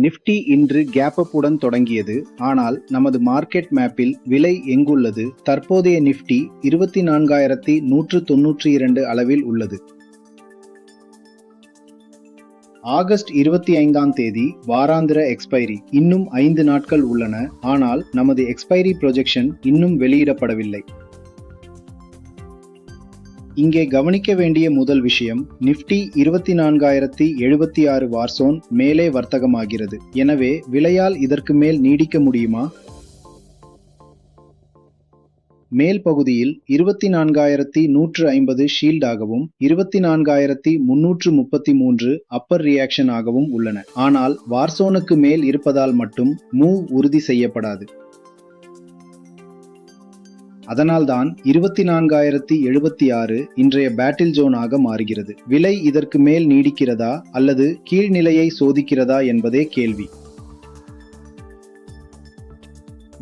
Nifty இன்று gap up உடன் தொடங்கியது. ஆனால் நமது மார்க்கெட் மேப்பில் விலை எங்குள்ளது? தற்போதைய நிஃப்டி 24,192 அளவில் உள்ளது. ஆகஸ்ட் 25ஆம் தேதி வாராந்திர எக்ஸ்பைரி. இன்னும் 5 நாட்கள் உள்ளன. ஆனால் நமது எக்ஸ்பைரி ப்ரொஜெக்ஷன் இன்னும் வெளியிடப்படவில்லை. இங்கே கவனிக்க வேண்டிய முதல் விஷயம், நிஃப்டி 24,076 வார்சோன் மேலே வர்த்தகமாகிறது. எனவே விலையால் இதற்கு மேல் நீடிக்க முடியுமா? மேல் பகுதியில் 24,150 ஷீல்ட் ஆகவும் 24,333 அப்பர் ரியாக்ஷன் ஆகவும் உள்ளன. ஆனால் வார்சோனுக்கு மேல் இருப்பதால் மட்டும் மூவ் உறுதி செய்யப்படாது. அதனால்தான் 24,076 இன்றைய பேட்டில் ஜோன் ஆக மாறுகிறது. விலை இதற்கு மேல் நீடிக்கிறதா அல்லது கீழ்நிலையை சோதிக்கிறதா என்பதே கேள்வி.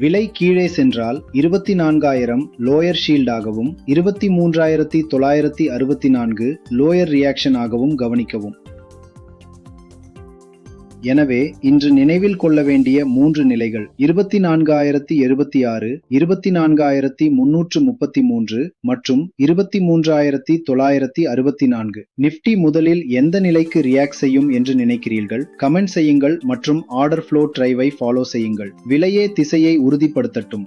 விலை கீழே சென்றால் 24,000 லோயர் ஷீல்ட் ஆகவும் 23,964 லோயர் ரியாக்ஷன் ஆகவும் கவனிக்கவும். எனவே இன்று நினைவில் கொள்ள வேண்டிய 3 நிலைகள்: 24,076, 24,333 மற்றும் 23,964. நிஃப்டி முதலில் எந்த நிலைக்கு ரியாக்ட் செய்யும் என்று நினைக்கிறீர்கள்? கமெண்ட் செய்யுங்கள் மற்றும் ஆர்டர் ஃப்ளோ டிரைவை ஃபாலோ செய்யுங்கள். விலையே திசையை உறுதிப்படுத்தட்டும்.